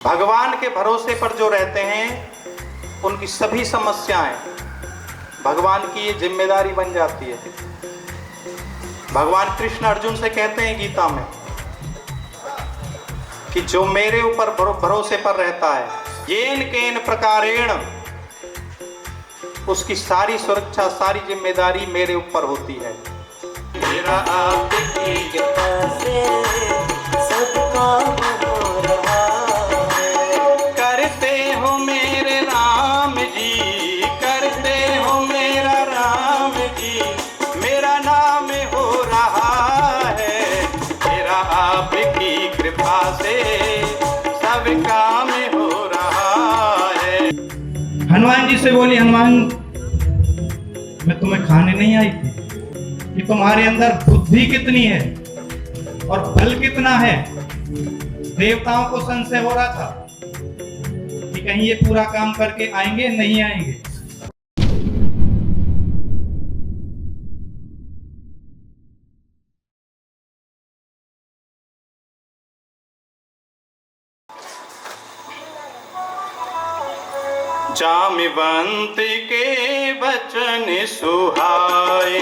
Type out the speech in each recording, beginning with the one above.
भगवान के भरोसे पर जो रहते हैं उनकी सभी समस्याएं भगवान की ये जिम्मेदारी बन जाती है। भगवान कृष्ण अर्जुन से कहते हैं गीता में कि जो मेरे ऊपर भरोसे पर रहता है येन केन प्रकारेण, उसकी सारी सुरक्षा सारी जिम्मेदारी मेरे ऊपर होती है। मेरा आपकी कृपा से सब काम हो रहा है। करते हो मेरे राम जी, करते हो मेरा राम जी, मेरा नाम हो रहा है। मेरा आपकी कृपा से सब काम हो रहा है। हनुमान जी से बोली, हनुमान मैं तुम्हें खाने नहीं आई थी कि तुम्हारे अंदर बुद्धि कितनी है और बल कितना है। देवताओं को संशय हो रहा था कि कहीं ये पूरा काम करके आएंगे नहीं आएंगे। जामिवंत के वचन सुहाए,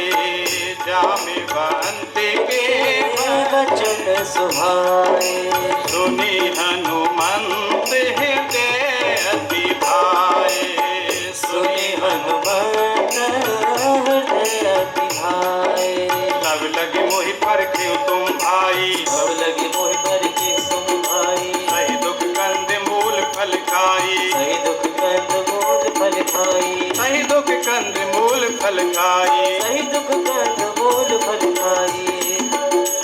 जामिवंत के वचन सुहाए। सुनी हनुमंत हृदय अति भाए, सुनी हनुमंत हृदय अति भाए। तब लगे मोहि परखे तुम भाई, अब लगे मोहि परखे तुम भाई। सही दुख कंद मूल फल खाई, सही दुख कंद मूल फल खाई। सही दुख कंद मूल फल खाई। सही दुख कंद मूल फल खाई।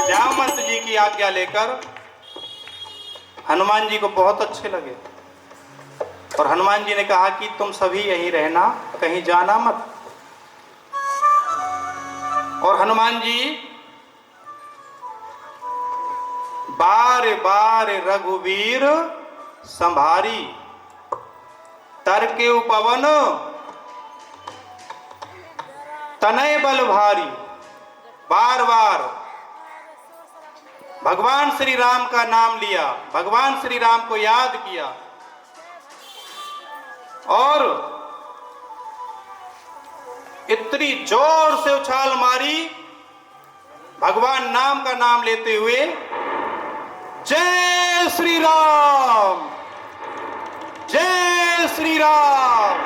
जामवंत जी की आज्ञा लेकर हनुमान जी को बहुत अच्छे लगे और हनुमान जी ने कहा कि तुम सभी यहीं रहना, कहीं जाना मत। और हनुमान जी बार बार रघुवीर संभारी, तरके उपवन तनय बल भारी। बार बार भगवान श्री राम का नाम लिया, भगवान श्री राम को याद किया और इतनी जोर से उछाल मारी भगवान नाम का नाम लेते हुए, जय श्री राम, जय श्री राम,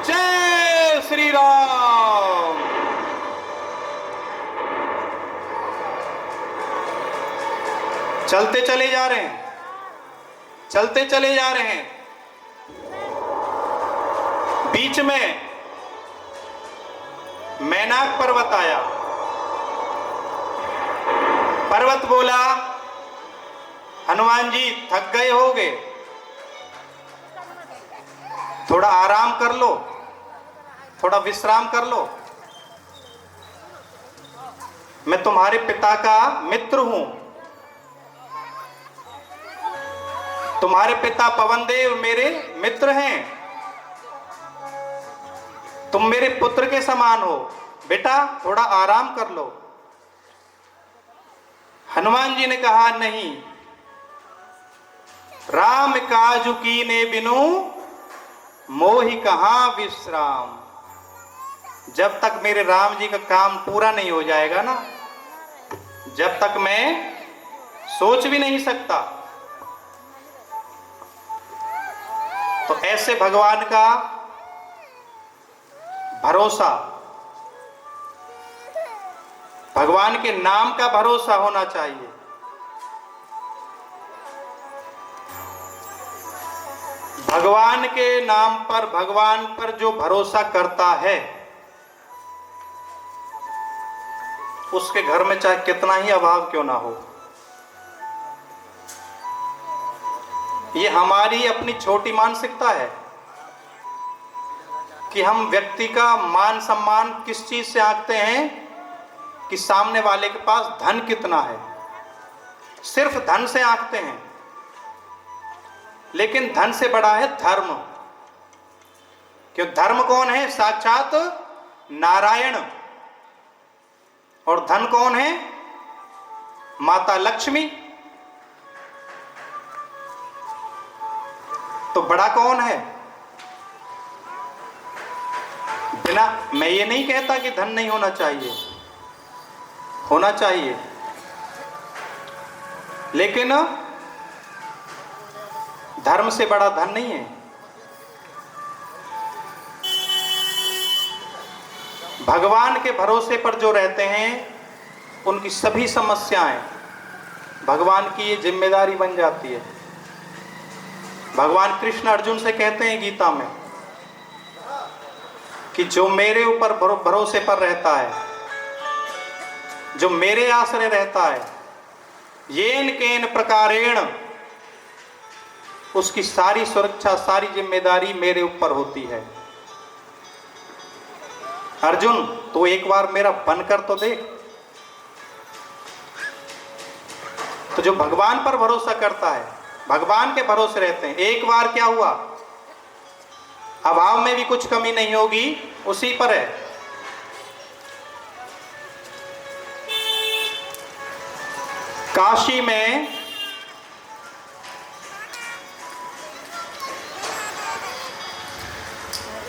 जय श्री राम। चलते चले जा रहे हैं, चलते चले जा रहे हैं। बीच में मैनाक पर्वत आया। पर्वत बोला, हनुमान जी थक गए होगे, थोड़ा आराम कर लो, थोड़ा विश्राम कर लो। मैं तुम्हारे पिता का मित्र हूं। तुम्हारे पिता पवनदेव मेरे मित्र हैं, तुम मेरे पुत्र के समान हो, बेटा थोड़ा आराम कर लो। हनुमान जी ने कहा, नहीं, राम काजु कीने बिनु मोहि कहां विश्राम। जब तक मेरे राम जी का काम पूरा नहीं हो जाएगा ना, जब तक मैं सोच भी नहीं सकता। तो ऐसे भगवान का भरोसा, भगवान के नाम का भरोसा होना चाहिए। भगवान के नाम पर, भगवान पर जो भरोसा करता है उसके घर में चाहे कितना ही अभाव क्यों ना हो। ये हमारी अपनी छोटी मानसिकता है कि हम व्यक्ति का मान सम्मान किस चीज से आंकते हैं कि सामने वाले के पास धन कितना है, सिर्फ धन से आंकते हैं। लेकिन धन से बड़ा है धर्म, क्यों? धर्म कौन है? साक्षात नारायण। और धन कौन है? माता लक्ष्मी। तो बड़ा कौन है? बिना, मैं ये नहीं कहता कि धन नहीं होना चाहिए, होना चाहिए, लेकिन धर्म से बड़ा धन नहीं है। भगवान के भरोसे पर जो रहते हैं उनकी सभी समस्याएं भगवान की ये जिम्मेदारी बन जाती है। भगवान कृष्ण अर्जुन से कहते हैं गीता में कि जो मेरे ऊपर भरोसे पर रहता है, जो मेरे आश्रय रहता है, येन केन प्रकारेण, उसकी सारी सुरक्षा, सारी जिम्मेदारी मेरे ऊपर होती है। अर्जुन, तो एक बार मेरा बनकर तो देख। तो जो भगवान पर भरोसा करता है, भगवान के भरोसे रहते हैं, एक बार क्या हुआ, अभाव में भी कुछ कमी नहीं होगी, उसी पर है। काशी में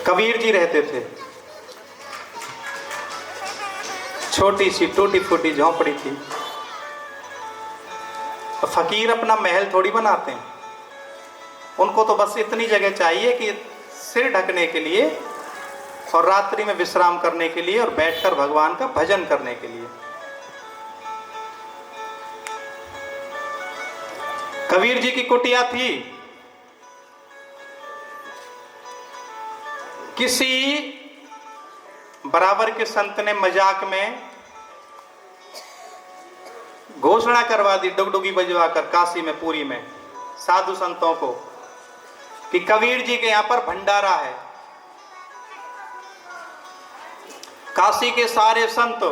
कबीर जी रहते थे। छोटी सी टूटी फूटी झोंपड़ी थी। फकीर अपना महल थोड़ी बनाते हैं, उनको तो बस इतनी जगह चाहिए कि सिर ढकने के लिए और रात्रि में विश्राम करने के लिए और बैठकर भगवान का भजन करने के लिए। कबीर जी की कुटिया थी। किसी बराबर के संत ने मजाक में घोषणा करवा दी, डुगडुगी बजवाकर, काशी में, पुरी में साधु संतों को, कि कबीर जी के यहां पर भंडारा है। काशी के सारे संत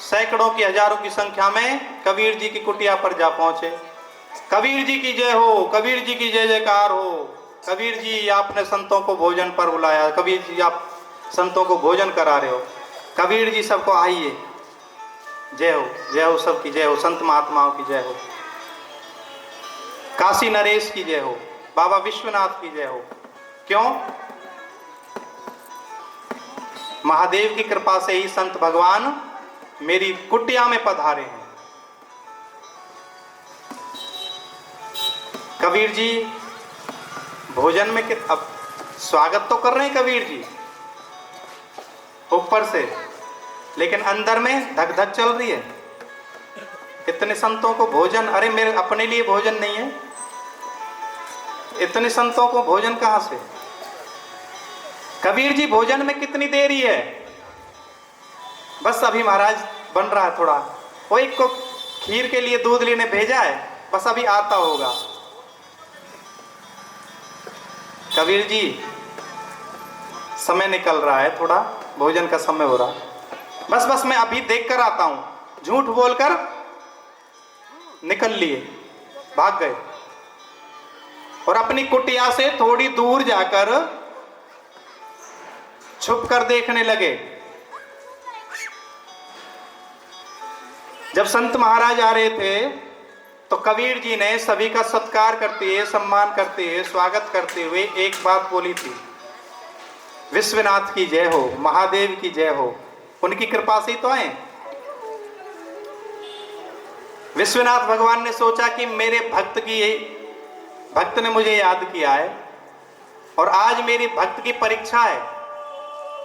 सैकड़ों की, हजारों की संख्या में कबीर जी की कुटिया पर जा पहुंचे। कबीर जी की जय हो, कबीर जी की जय जयकार हो, कबीर जी आपने संतों को भोजन पर बुलाया, कबीर जी आप संतों को भोजन करा रहे हो, कबीर जी सबको आइए, जय हो सबकी जय हो, संत महात्माओं की जय हो, काशी नरेश की जय हो, बाबा विश्वनाथ की जय हो। क्यों? महादेव की कृपा से ही संत भगवान मेरी कुटिया में पधारे हैं। कबीर जी भोजन में अब स्वागत तो कर रहे हैं कबीर जी ऊपर से, लेकिन अंदर में धक धक चल रही है। इतने संतों को भोजन, अरे मेरे अपने लिए भोजन नहीं है, इतने संतों को भोजन कहां से? कबीर जी भोजन में कितनी देरी है? बस अभी महाराज बन रहा है, थोड़ा वो एक को खीर के लिए दूध लेने भेजा है, बस अभी आता होगा। कबीर जी समय निकल रहा है, थोड़ा भोजन का समय हो रहा, बस मैं अभी देख कर आता हूं। झूठ बोलकर निकल लिए, भाग गए और अपनी कुटिया से थोड़ी दूर जाकर छुप कर देखने लगे। जब संत महाराज आ रहे थे तो कबीर जी ने सभी का सत्कार करते हुए, सम्मान करते हुए, स्वागत करते हुए एक बात बोली थी, विश्वनाथ की जय हो, महादेव की जय हो, उनकी कृपा से ही तो आए। विश्वनाथ भगवान ने सोचा कि मेरे भक्त ने मुझे याद किया है और आज मेरी भक्त की परीक्षा है।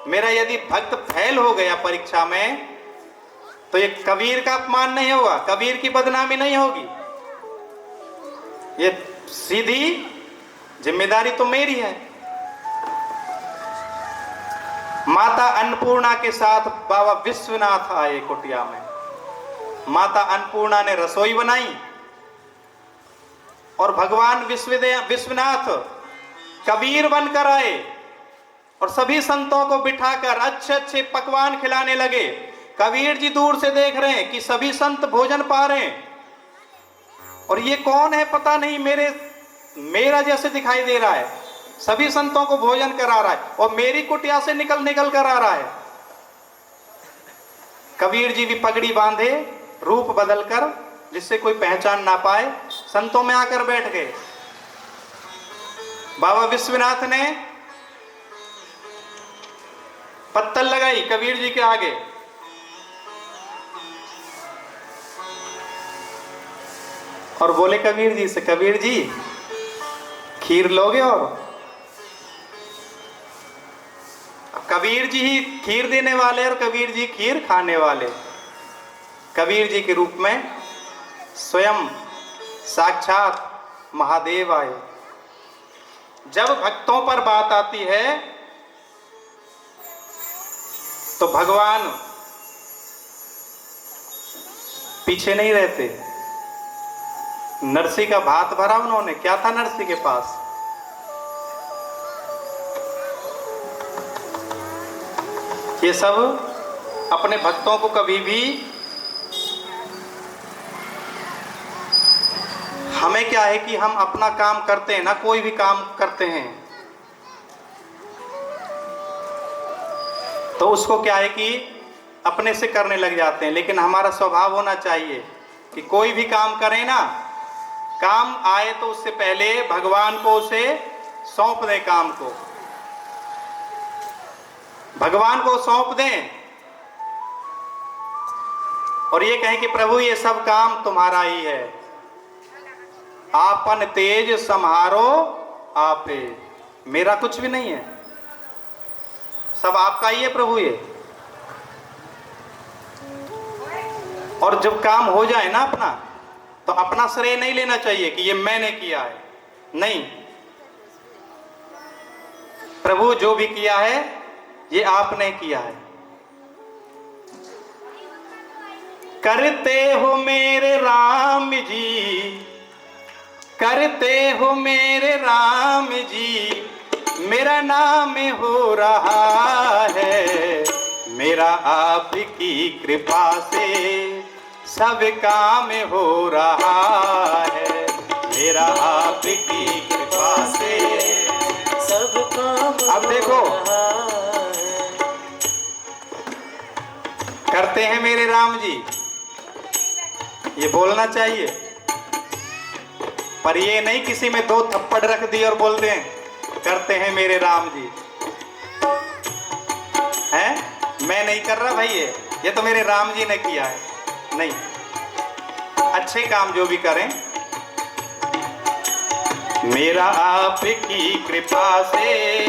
मेरा यदि भक्त फेल हो गया परीक्षा में तो ये कबीर का अपमान नहीं होगा, कबीर की बदनामी नहीं होगी, ये सीधी जिम्मेदारी तो मेरी है। माता अन्नपूर्णा के साथ बाबा विश्वनाथ आए कुटिया में। माता अन्नपूर्णा ने रसोई बनाई और भगवान विश्वनाथ कबीर बनकर आए और सभी संतों को बिठाकर अच्छे अच्छे पकवान खिलाने लगे। कबीर जी दूर से देख रहे हैं कि सभी संत भोजन पा रहे हैं और ये कौन है पता नहीं, मेरा जैसे दिखाई दे रहा है, सभी संतों को भोजन करा रहा है और मेरी कुटिया से निकल कर आ रहा है। कबीर जी भी पगड़ी बांधे, रूप बदलकर, जिससे कोई पहचान ना पाए, संतों में आकर बैठ गए। बाबा विश्वनाथ ने पत्तल लगाई कबीर जी के आगे, और बोले कबीर जी से, कबीर जी खीर लोगे? और कबीर जी ही खीर देने वाले और कबीर जी खीर खाने वाले। कबीर जी के रूप में स्वयं साक्षात महादेव आए। जब भक्तों पर बात आती है तो भगवान पीछे नहीं रहते। नरसी का भात भरा उन्होंने, क्या था नरसी के पास? ये सब अपने भक्तों को कभी भी, हमें क्या है कि हम अपना काम करते हैं ना, कोई भी काम करते हैं तो उसको क्या है कि अपने से करने लग जाते हैं। लेकिन हमारा स्वभाव होना चाहिए कि कोई भी काम करें ना, काम आए तो उससे पहले भगवान को उसे सौंप दें, काम को भगवान को सौंप दें और ये कहें कि प्रभु ये सब काम तुम्हारा ही है, आपन तेज सम्हारो आपे, मेरा कुछ भी नहीं है, सब आपका ही है प्रभु ये। और जब काम हो जाए ना अपना, तो अपना श्रेय नहीं लेना चाहिए कि ये मैंने किया है, नहीं, प्रभु जो भी किया है ये आपने किया है। करते हो मेरे राम जी, करते हो मेरे राम जी, मेरा नाम हो रहा है, मेरा आपकी कृपा से सब काम हो रहा है, मेरा आपकी कृपा से सब काम अब देखो, हो रहा है। करते हैं मेरे राम जी, ये बोलना चाहिए, पर ये नहीं किसी में दो थप्पड़ रख दिए और बोल दें करते हैं मेरे राम जी, हैं? मैं नहीं कर रहा भाई, ये तो मेरे राम जी ने किया है। नहीं, अच्छे काम जो भी करें, मेरा आपकी कृपा से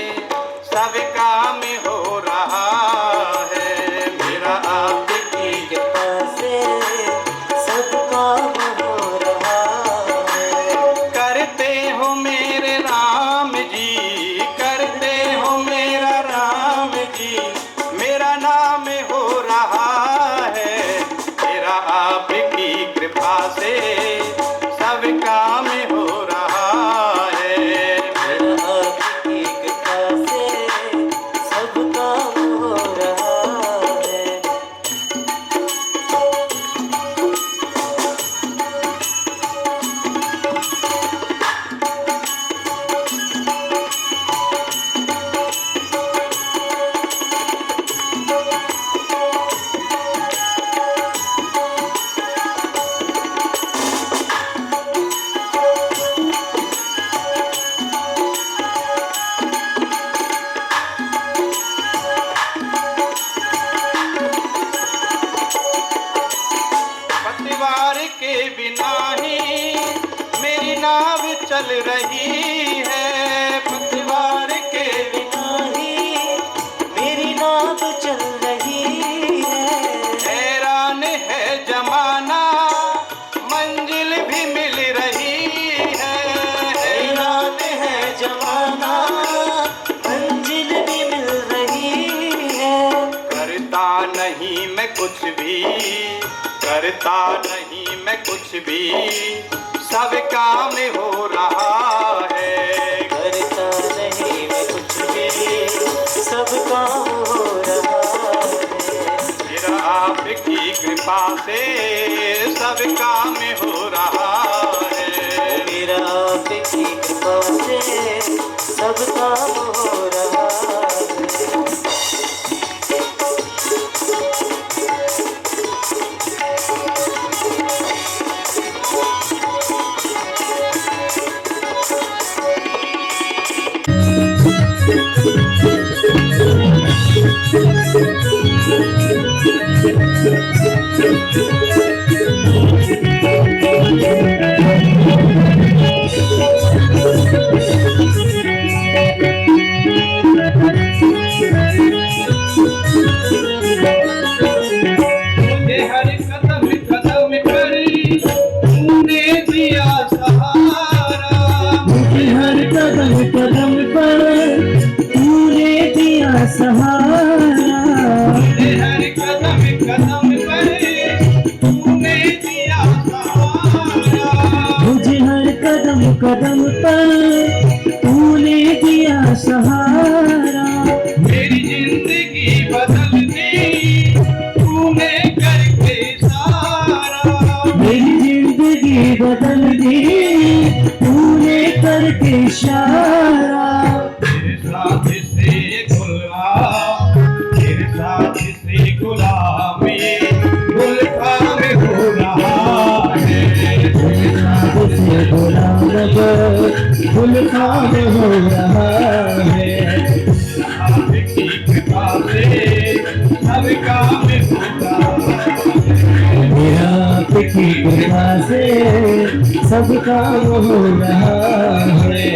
सब काम हो रहा है, मेरा आपकी कृपा से सब काम हो रहा है। करते हो मेरे राम जी, करते हो मेरा राम जी, मेरा नाम हो रहा है, मेरा आपकी कृपा से सब काम हो रहा है, मेरा आपकी कृपा से सब काम हो रहा है। पतवार के बिना ही मेरी नाव चल रही है, पतवार के बिना ही मेरी नाव चल रही है। हैरान है जमाना, मंजिल भी मिल रही है, हैरान है जमाना, मंजिल भी मिल रही है। करता नहीं मैं कुछ भी, करता नहीं मैं कुछ भी, सब काम हो रहा है, करता नहीं मैं कुछ भी, सब काम हो रहा है। मेरा आपकी कृपा से सब काम हो रहा है, मेरा आपकी कृपा से सब काम हो रहा है। मुझे हर कदम कदम पर तूने दिया सहारा, मुझे हर कदम कदम पर तूने दिया सहारा, मुझे हर कदम कदम पर तूने दिया सहारा, मुझे हर कदम कदम पर तूने दिया सहारा। मेरी जिंदगी बदल दी तूने करके सारा, मेरी जिंदगी बदल दी तूने करके इशारा। तेरे साथ से गुलाम, तेरे साथ से गुलामी गुलखाम हो रहा है, तेरे साथ से गुलाम गुल खान हो रहा है। आपकी कृपा से सब काम होता मेरा आपकी कृपा से सब काम हो रहा है।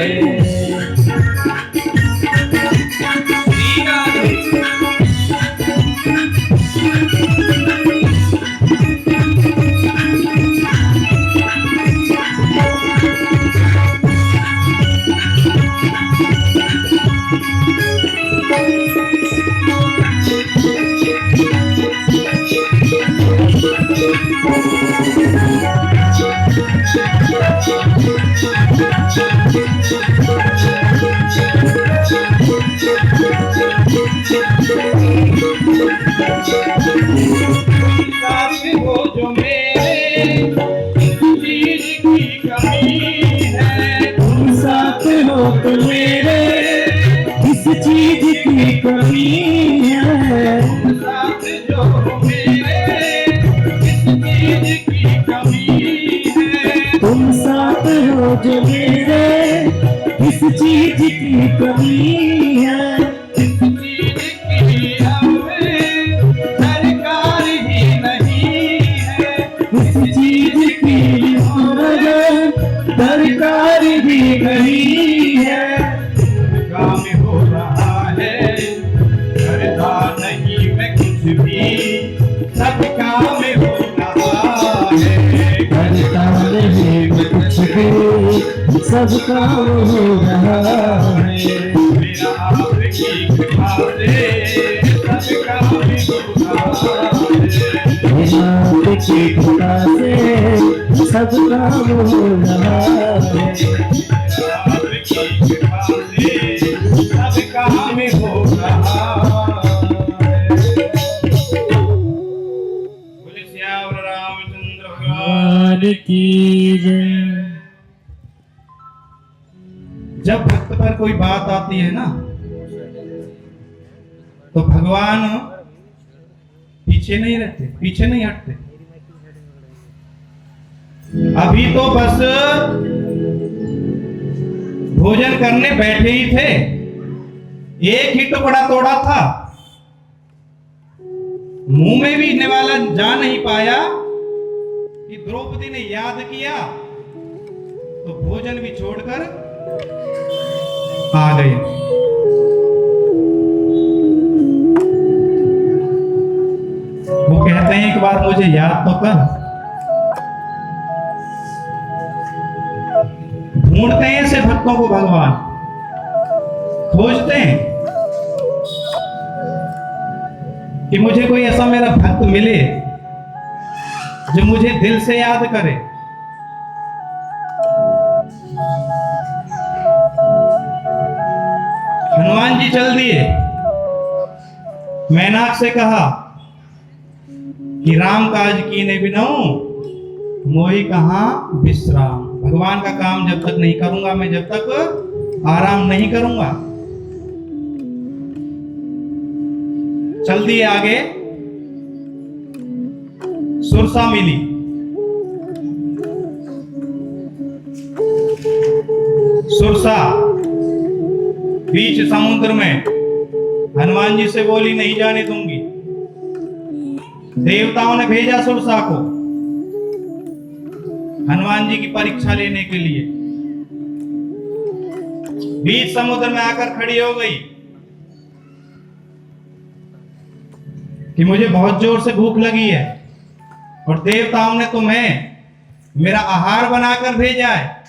साथ हो जो मेरे चीज की कमी है, तुम साथ हो तो मेरे किस चीज की कमी है। साथ जो मेरे किस चीज की कमी है, तुम साथ हो जो मेरे किस चीज की कमी है। इस चीज की हमें दरकार ही नहीं है, इस चीज की हमें दरकार भी नहीं है। काम हो रहा है करता नहीं मैं कुछ भी, सब काम हो रहा है, करता नहीं मैं कुछ भी सब काम हो रहा है। मेरा आपकी कृपा से सब काम हो रहा है, मेरा आपकी कृपा से सब काम हो रहा है। आपकी कृपा से सब काम हो रहा है। बोले श्याम रामचंद्र भगवान। भगवान की जय। जब भक्त पर कोई बात आती है ना तो भगवान पीछे नहीं रहते, पीछे नहीं हटते। अभी तो बस भोजन करने बैठे ही थे, एक ही टुकड़ा तोड़ा था, मुंह में भी निवाला जा नहीं पाया कि द्रौपदी ने याद किया तो भोजन भी छोड़कर आ गए। वो कहते हैं एक बार मुझे याद तो कर। ढूंढते हैं ऐसे भक्तों को भगवान, खोजते हैं कि मुझे कोई ऐसा मेरा भक्त मिले जो मुझे दिल से याद करे। हनुमान जी चल दिए, मैनाक से कहा कि राम काज कीने बिनऊ मोहि कहाँ विश्राम। भगवान का काम जब तक नहीं करूंगा मैं, जब तक आराम नहीं करूंगा। चल दिए आगे, सुरसा मिली, सुरसा बीच समुद्र में हनुमान जी से बोली नहीं जाने दूंगी। देवताओं ने भेजा सुरसा को हनुमान जी की परीक्षा लेने के लिए। बीच समुद्र में आकर खड़ी हो गई कि मुझे बहुत जोर से भूख लगी है और देवताओं ने तुम्हें मेरा आहार बनाकर भेजा है।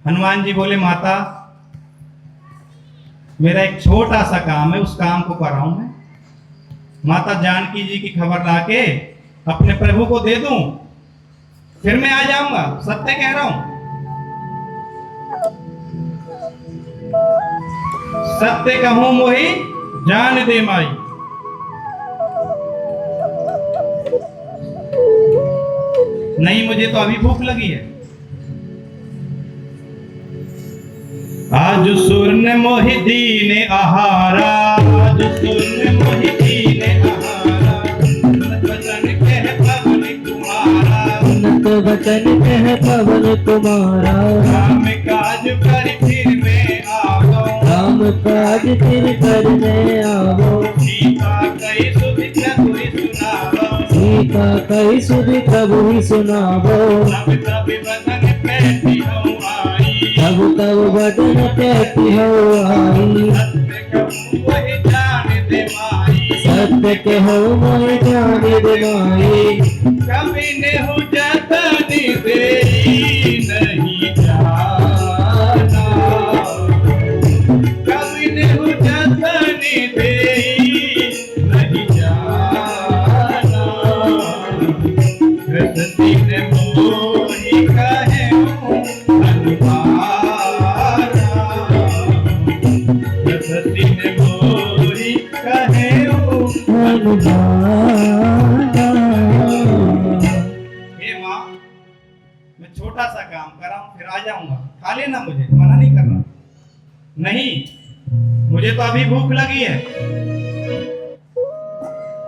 हनुमान जी बोले माता, मेरा एक छोटा सा काम है, उस काम को कर रहा हूं मैं। माता जानकी जी की खबर लाके अपने प्रभु को दे दूं, फिर मैं आ जाऊंगा। सत्य कह रहा हूं, सत्य कहूं मोहि जान दे माई। नहीं, मुझे तो अभी भूख लगी है। आज सुर ने मोहि दीने आहारा, आज सुर ने मोहि दीने आहारा। वचन कह पवन कुमारा, वचन कह पवन कुमारा। राम काज कर फिर मैं आवो, राम काज फिर करने आवो। सीता कई सुधि प्रभु ही सुनावो, सीता कई सुधि प्रभु ही सुनावो। तब तब वचन कहती हूँ आई, तब तब वचन कहती हो आई। सत्य कहूँ मोहि जान दे माई। सत्य कहूँ मोहि जान दे माई। कभी नेहु जतन देई नहीं जाना, कभी नेहु जतन देई नहीं जाना। कृष्ण ने मोहि कहे अनुमारा, कृष्ण ने मोहि कहे हे माँ, मैं छोटा सा काम कर रहा हूँ, फिर आ जाऊंगा, खा लेना, मुझे मना नहीं कर रहा। नहीं, मुझे तो अभी भूख लगी है।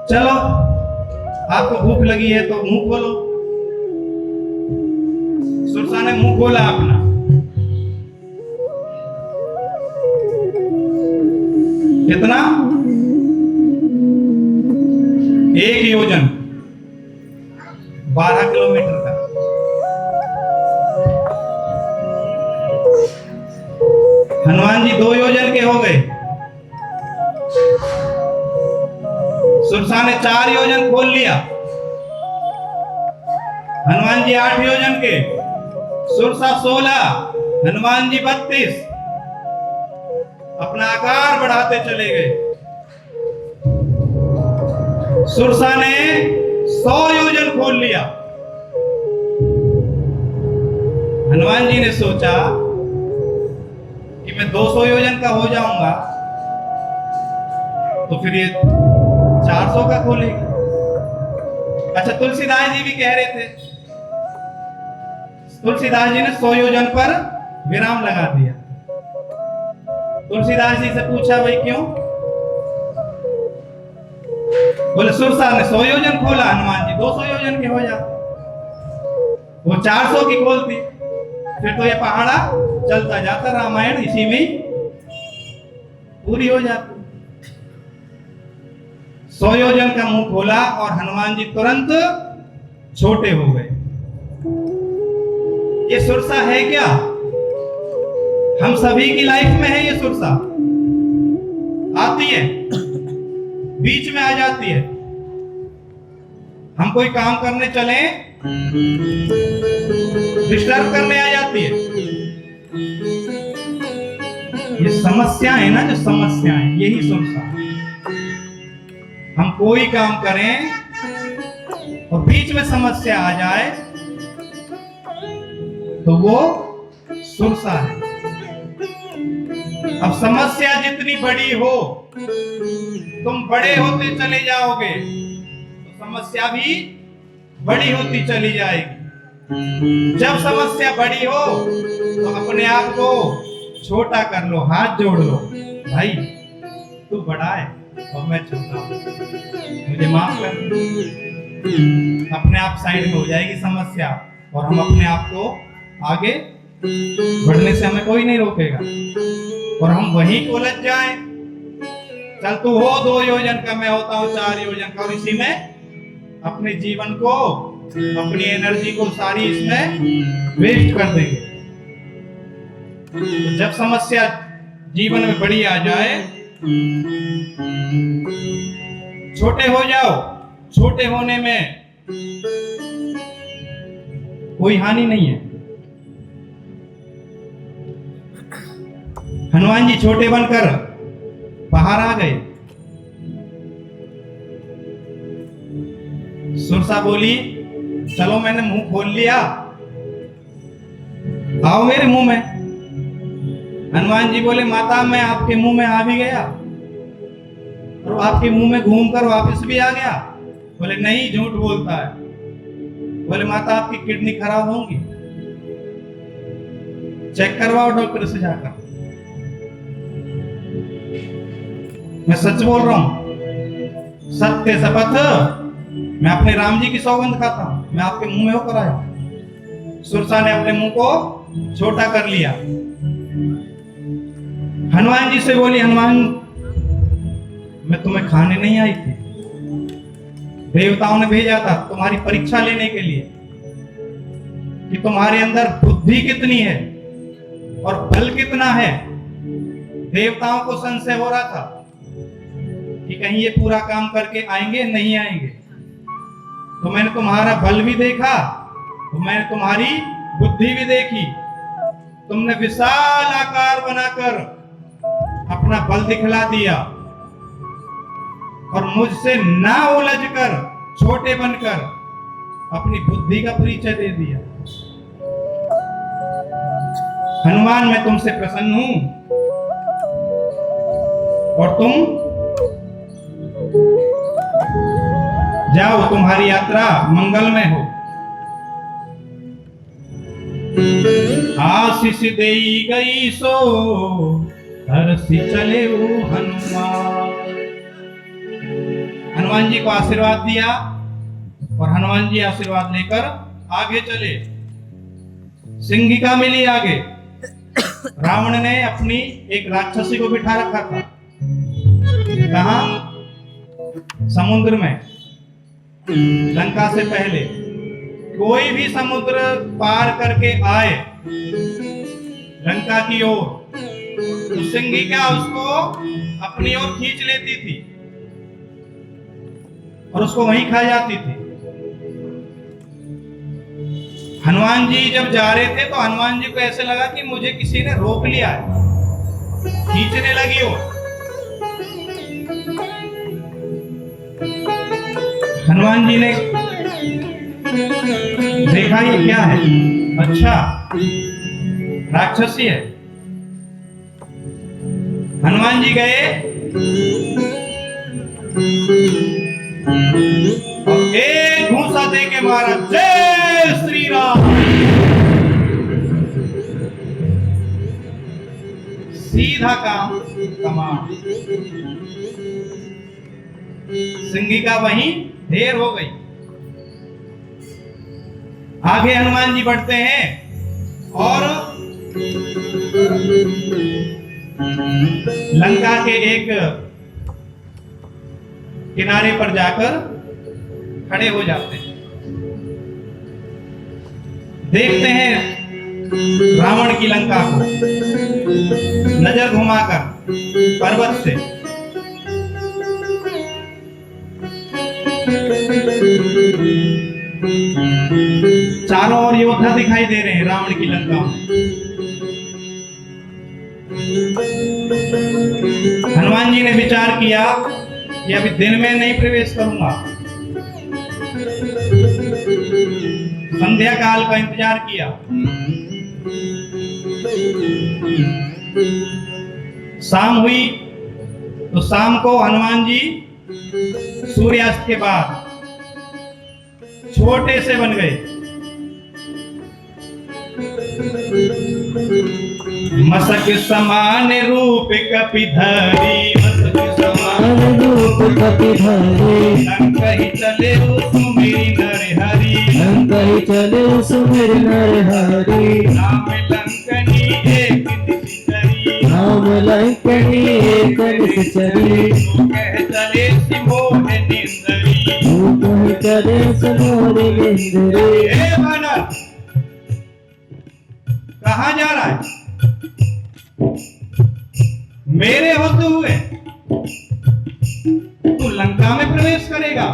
चलो, आपको भूख लगी है तो मुंह खोलो। सुरसा ने मुंह खोला अपना। कितना? 1 योजन, 12 किलोमीटर का। हनुमान जी 2 योजन के हो गए। सुरसा ने 4 योजन खोल लिया। हनुमान जी 8 योजन के, सुरसा 16, हनुमान जी 32। अपना आकार बढ़ाते चले गए। सुरसा ने 100 योजन खोल लिया। हनुमान जी ने सोचा कि मैं 200 योजन का हो जाऊंगा तो फिर ये 400 का खोलेगा। अच्छा, तुलसीदास जी भी कह रहे थे। तुलसीदास जी ने 100 योजन पर विराम लगा दिया। तुलसीदास जी से पूछा, भाई क्यों? बोले सुरसा ने 100 योजन खोला, हनुमान जी 200 योजन के हो जाते, वो 400 की खोलती, फिर तो ये पहाड़ा चलता जाता, रामायण इसी में पूरी हो जाती। 100 योजन का मुंह खोला और हनुमान जी तुरंत छोटे हो गए। ये सुरसा है क्या? हम सभी की लाइफ में है ये सुरसा। आती है, बीच में आ जाती है। हम कोई काम करने चले, डिस्टर्ब करने आ जाती है। ये समस्या है ना, जो समस्याएं, यही सुरसा। हम कोई काम करें और बीच में समस्या आ जाए तो वो सुरसा है। अब समस्या जितनी बड़ी हो, तुम बड़े होते चले जाओगे तो समस्या भी बड़ी होती चली जाएगी। जब समस्या बड़ी हो तो अपने आप को छोटा कर लो, हाथ जोड़ लो, भाई तू बड़ा है और मैं छोटा हूं, मुझे माफ कर। अपने आप साइड में हो जाएगी समस्या और हम अपने आप को आगे बढ़ने से हमें कोई नहीं रोकेगा, और हम वहीं उलझ जाएं, चल तू हो 2 योजन का, मैं होता हूं 4 योजन का, और इसी में अपने जीवन को, अपनी एनर्जी को सारी इसमें वेस्ट कर देंगे। तो जब समस्या जीवन में बड़ी आ जाए, छोटे हो जाओ। छोटे होने में कोई हानि नहीं है। हनुमान जी छोटे बनकर बाहर आ गए। सुरसा बोली, चलो मैंने मुंह खोल लिया, आओ मेरे मुंह में। हनुमान जी बोले, माता मैं आपके मुंह में आ भी गया और आपके मुंह में घूमकर वापस भी आ गया। बोले नहीं, झूठ बोलता है। बोले माता आपकी किडनी खराब होंगी, चेक करवाओ डॉक्टर से जाकर। मैं सच बोल रहा हूं, सत्य शपथ, मैं अपने राम जी की सौगंध खाता हूं, मैं आपके मुंह में होकर आया। सुरसा ने अपने मुंह को छोटा कर लिया। हनुमान जी से बोली, हनुमान मैं तुम्हें खाने नहीं आई थी, देवताओं ने भेजा था तुम्हारी परीक्षा लेने के लिए कि तुम्हारे अंदर बुद्धि कितनी है और बल कितना है। देवताओं को संशय हो रहा था कि कहीं ये पूरा काम करके आएंगे, नहीं आएंगे। तो मैंने तुम्हारा बल भी देखा, तो मैंने तुम्हारी बुद्धि भी देखी। तुमने विशाल आकार बनाकर अपना बल दिखला दिया और मुझसे ना उलझकर, छोटे बनकर अपनी बुद्धि का परिचय दे दिया। हनुमान मैं तुमसे प्रसन्न हूं और तुम जाओ, तुम्हारी यात्रा मंगलमय हो। आशीष देई गई सो हर्षि चले वो हनुमान। हनुमान जी को आशीर्वाद दिया और हनुमान जी आशीर्वाद लेकर आगे चले। सिंहिका मिली आगे। रावण ने अपनी एक राक्षसी को बिठा रखा था। कहां? समुद्र में। लंका से पहले कोई भी समुद्र पार करके आए लंका की ओर, तो सिंहिका उसको अपनी ओर खींच लेती थी और उसको वहीं खा जाती थी। हनुमान जी जब जा रहे थे तो हनुमान जी को ऐसे लगा कि मुझे किसी ने रोक लिया है, खींचने लगी वो। हनुमान जी ने देखा ये क्या है, अच्छा राक्षसी है। हनुमान जी गए और एक घूंसा दे के मारा, जय श्री राम। सीधा काम कमान। सिंहिका वहीं ढेर हो गई। आगे हनुमान जी बढ़ते हैं और लंका के एक किनारे पर जाकर खड़े हो जाते हैं। देखते हैं रावण की लंका को नजर घुमाकर पर्वत से। चारों ओर योद्धा दिखाई दे रहे हैं रावण की लंका में। हनुमान जी ने विचार किया कि अभी दिन में नहीं प्रवेश करूंगा, संध्या काल का इंतजार किया। शाम हुई तो शाम को हनुमान जी सूर्यास्त के बाद छोटे से बन गए। मसक समान रूप कपिधरी, मसक समान रूप कपिधरी, लंक ही चले सुमिरि नर हरि, लंक ही चले सुमिरि नर हरि, नाम लंका एक निश्चरी, राम लंकनी एक निश्चरी, तू कह चले सिमोह निंदरी। तू कह चले सिमोह निंदरी। हे बानर, कहाँ जा रहा है? मेरे होते हुए तू लंका में प्रवेश करेगा?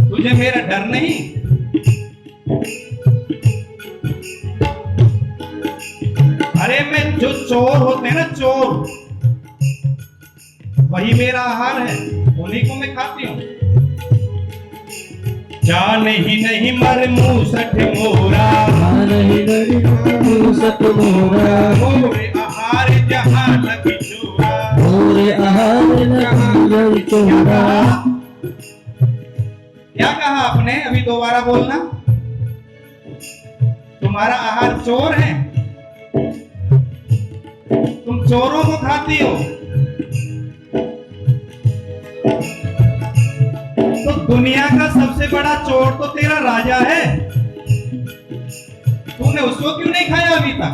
तुझे मेरा डर नहीं? अरे मैं जो चोर होते हैं ना, चोर, वही मेरा आहार है, उन्हीं को मैं खाती हूँ। जान ही नहीं मर मूसठ मोरा, मूसठ मोरा, मोरे आहार जहाँ लगी चोरा। मोरे आहार लगी चोरा। क्या कहा आपने? अभी दोबारा बोलना। तुम्हारा आहार चोर है, तुम चोरों को खाती हो। तो दुनिया का सबसे बड़ा चोर तो तेरा राजा है, तूने उसको क्यों नहीं खाया अभी तक?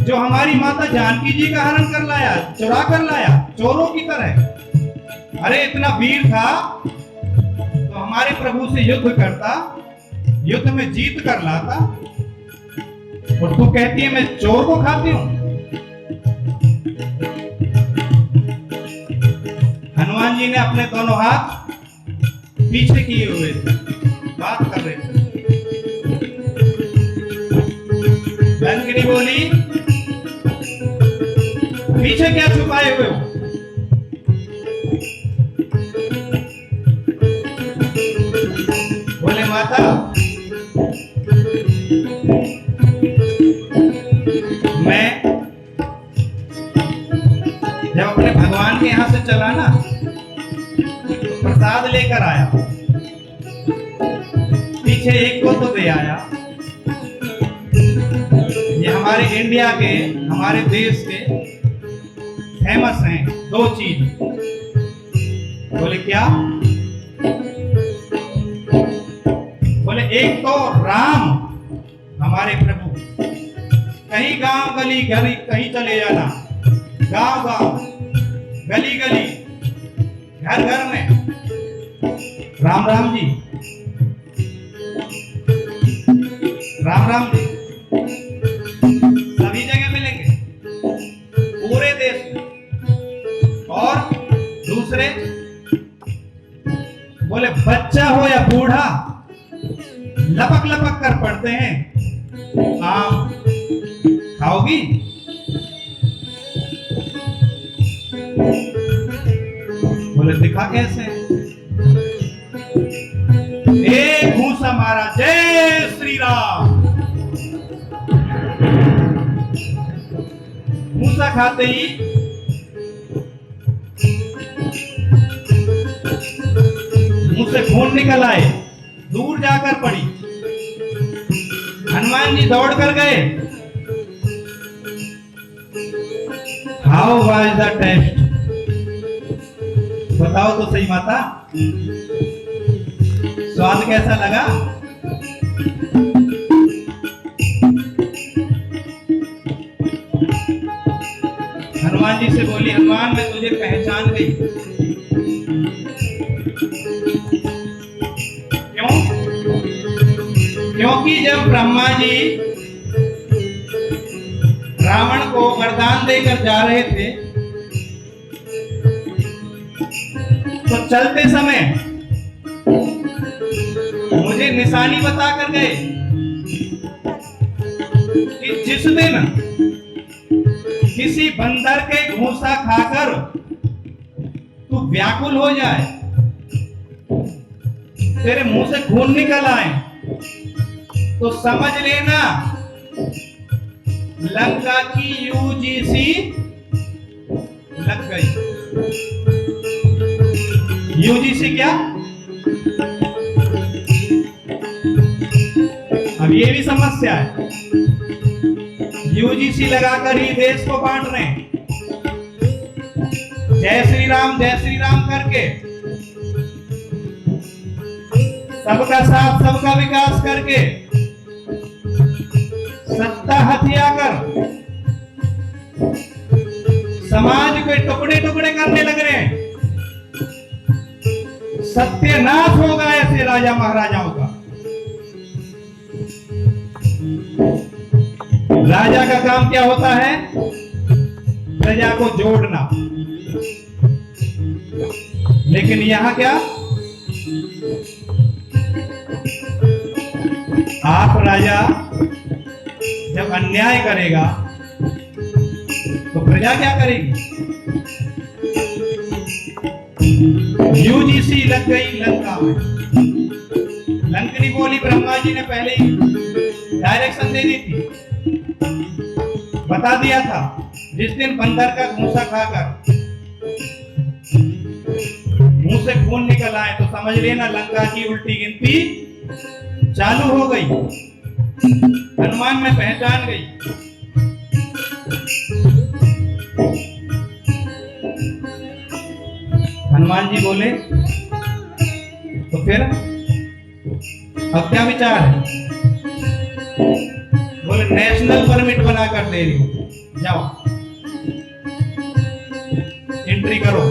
जो हमारी माता जानकी जी का हरण कर लाया, चुरा कर लाया, चोरों की तरह। अरे इतना वीर था तो हमारे प्रभु से युद्ध करता, युद्ध में जीत कर लाता, और तू कहती है मैं चोर को खाती हूं। हनुमान जी ने अपने दोनों हाथ पीछे किए हुए थे, बात कर रहे थे। लंकिनी बोली, पीछे क्या छुपाए हुए हो? बोले माता, मैं जब अपने भगवान के यहां से चला ना, तो प्रसाद लेकर आया, पीछे एक को तो दे आया। ये हमारे इंडिया के, हमारे देश के फेमस हैं दो चीज। बोले क्या? बोले एक तो राम, हमारे प्रभु, कहीं गांव गली गली कहीं चले जाना, गांव गांव गली गली घर घर में राम राम जी, राम राम जी, सभी जगह मिलेंगे पूरे देश में। और दूसरे, बोले बच्चा हो या बूढ़ा लपक लपक कर पढ़ते हैं, आम खाओगी? बोले दिखा कैसे? एक घूसा मारा, जय श्री राम। घूसा खाते ही मुंह से खून निकल आए, दूर जाकर पड़ी। हनुमान जी दौड़ कर गए, हाउ वाज द टेस्ट? बताओ तो सही माता, स्वाद कैसा लगा? हनुमान जी से बोली, हनुमान मैं तुझे पहचान गई। क्यों? क्योंकि जब ब्रह्मा जी रावण को वरदान देकर जा रहे थे, तो चलते समय मुझे निशानी बता कर गए कि जिस दिन किसी बंदर के घूसा खाकर तू व्याकुल हो जाए, तेरे मुंह से खून निकल आए, तो समझ लेना लंका की यूजीसी लग गई। यूजीसी क्या? अब ये भी समस्या है, यूजीसी लगाकर ही देश को बांट रहे हैं, जय श्री राम करके सबका साथ सबका विकास करके सत्ता हथिया कर समाज के टुकड़े टुकड़े करने लग रहे हैं। सत्यानाश होगा ऐसे राजा महाराजाओं का। राजा का काम क्या होता है? प्रजा को जोड़ना। लेकिन यहां क्या, आप राजा जब अन्याय करेगा तो प्रजा क्या करेगी? यूजीसी लग गई लंका में। लंकनी बोली ब्रह्मा जी ने पहले ही डायरेक्शन दे दी थी, बता दिया था। जिस दिन बंदर का घूसा खाकर मुंह से खून निकल आए तो समझ लेना लंका की उल्टी गिनती चालू हो गई। हनुमान में पहचान गई। हनुमान जी बोले तो फिर अब क्या विचार है? बोले नेशनल परमिट बना कर दे रही हूं, जाओ एंट्री करो,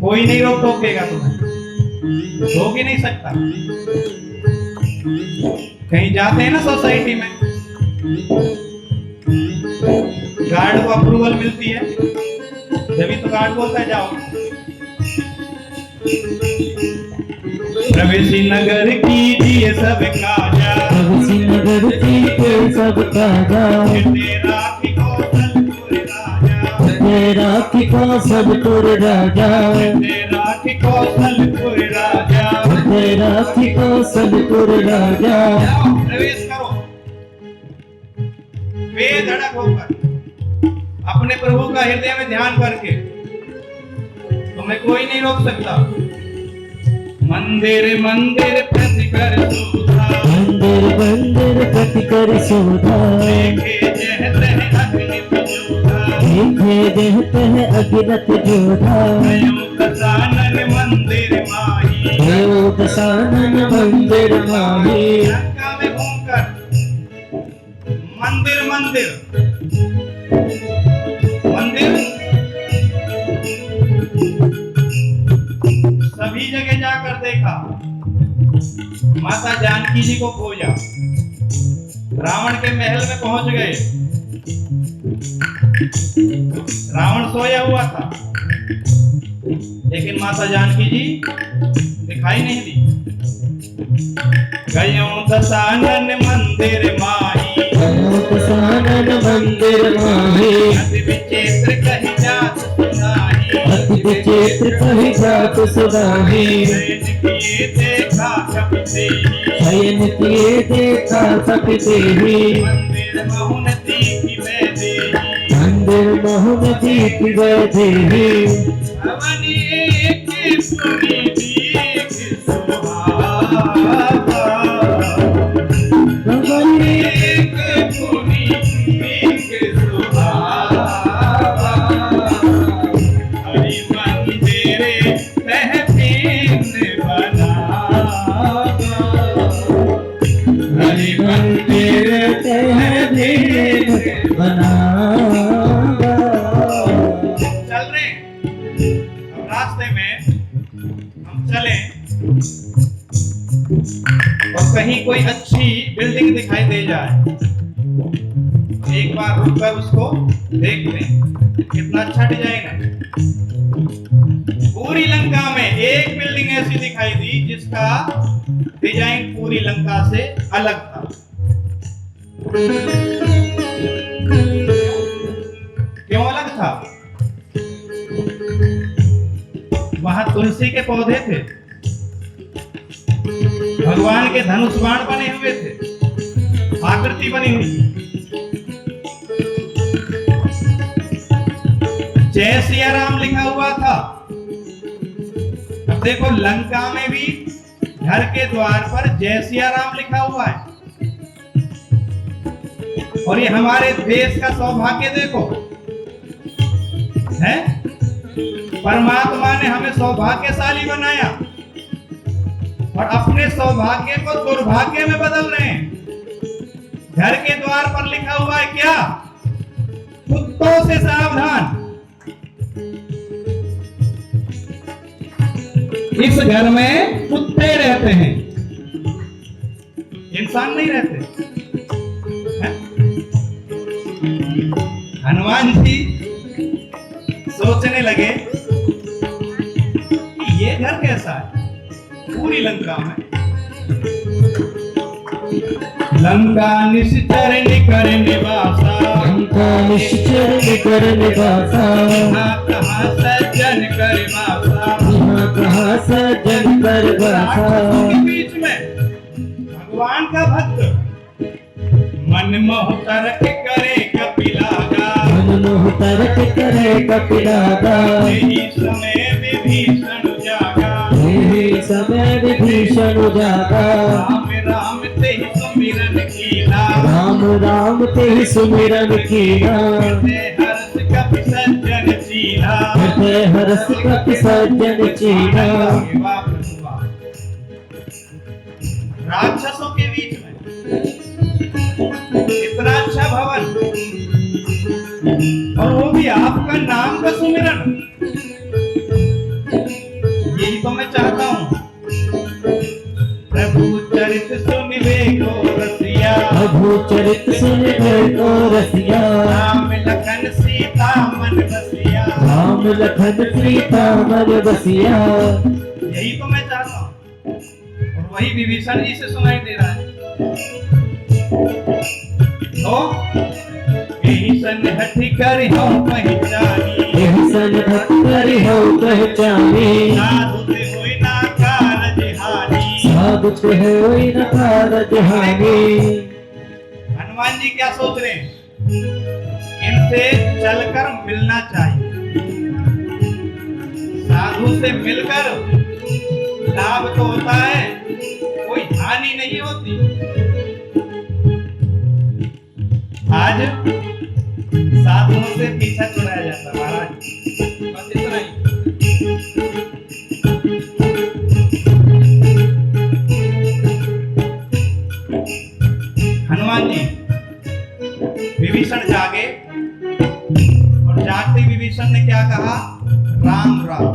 कोई नहीं रोक टोकेगा तुम्हें, रोक ही नहीं सकता। कहीं जाते हैं ना सोसाइटी में, गार्ड को अप्रूवल मिलती है, जब तो गार्ड बोलता है जाओ। प्रवेशी नगर कीजिए सब काजा, प्रवेशी नगर कीजिए सब काजा, तेरा की कौशलपुर राजा, तेरा की कौशलपुर राजा, तेरा की कौशलपुर राजा, तेरा की कौशलपुर राजा। प्रवेश करो बेधड़क होकर, अपने प्रभु का हृदय में ध्यान करके। तुम्हें कोई नहीं रोक सकता। मंदिर मंदिर प्रति कर शोभा, मंदिर मंदिर प्रति कर शोभा, देखे जहते हैं अग्नित जोधा, देखे देहते हैं अगिनत जोधा, दसानन मंदिर माही, दसानन मंदिर माही। लंका में घूमकर मंदिर मंदिर मंदिर सभी जगह जाकर देखा। माता जानकी जी को खोजा, रावण के महल में पहुंच गए। रावण सोया हुआ था, लेकिन माता जानकी जी दिखाई नहीं दी। गयो दसानन मंदिर माही, दसानन मंदिर माही, अति विचित्र कही जात सुनाही, अति विचित्र कही जात सुनाही, शयन किए देखा कपि तेहि, शयन किए देखा कपि तेहि, मंदिर महुन दीखि वै देहि, मंदिर महुन दीखि वै देहि। अवनि एक सुनि दीख सुहावा, अवनि एक सुनि दीख सुहावा, हरि मंदिर तहसीन बनावा, हरि मंदिर तहसीन बनावा। चल रहे हैं। अब रास्ते में हम चले और कहीं कोई अच्छी बिल्डिंग दिखाई दे जाए, एक बार रुककर उसको देख लें, कितना अच्छा डिजाइन है। पूरी लंका में एक बिल्डिंग ऐसी दिखाई दी जिसका डिजाइन पूरी लंका से अलग था। क्यों अलग था? वहां तुलसी के पौधे थे, भगवान के धनुष बाण बने हुए थे, आकृति बनी हुई थी। जय सिया राम लिखा हुआ था। अब देखो लंका में भी घर के द्वार पर जय सिया राम लिखा हुआ है। और ये हमारे देश का सौभाग्य देखो है, परमात्मा ने हमें सौभाग्यशाली बनाया। और अपने सौभाग्य को दुर्भाग्य में बदल रहे हैं। घर के द्वार पर लिखा हुआ है क्या? कुत्तों से सावधान। इस घर में कुत्ते रहते हैं, इंसान नहीं रहते। हैं? हनुमान जी सोचने लगे कि ये घर कैसा है? पूरी लंका में लंका निश्चर निकर निवासा, लंका निश्चर निकर निवासा, यहाँ कहाँ सज्जन कर वासा। यहाँ कहाँ सज्जन कर वासा। राक्षसों के बीच में भगवान का भक्त मनमोह तर्क करे कपिलागा, मनमोह तर्क करे कपिलागा, यही समय विभीषण जागा, यही समय विभीषण जागा। राम राम ते ही सुमिरन कीना, राम राम ते ही सुमिरन कीना, हृदय हर्ष कपि सज्जन चीना, हृदय हर्ष कपि सज्जन चीना। वाह प्रभु वाह। राक्षसों के बीच में इतना अच्छा भवन, और वो भी आपका नाम का सुमिरन। यही तो मैं चाहता हूँ। प्रभु चरित सुनिवे को रसिया, प्रभु चरित सुनिवे को रसिया, राम लखन सीता मन बसिया, राम लखन सीता मन बसिया। यही तो मैं चाहता हूँ। और वही विभीषण जी से सुनाई दे रहा है। तो यही सन हठी कर हम पहचानी, यही सन हठी कर हम पहचानी, साधु से होई ना कारज हानि, साधु से होई ना कारज हानि। हनुमान जी क्या सोच रहे हैं? इनसे चलकर मिलना चाहिए। साधु से मिलकर लाभ तो होता है, कोई हानि नहीं होती। आज साधुओं से पीछा छुड़ाया जाता महाराज, बस इतना ही। हनुमान जी विभीषण जागे, और जागते विभीषण ने क्या कहा? राम राम।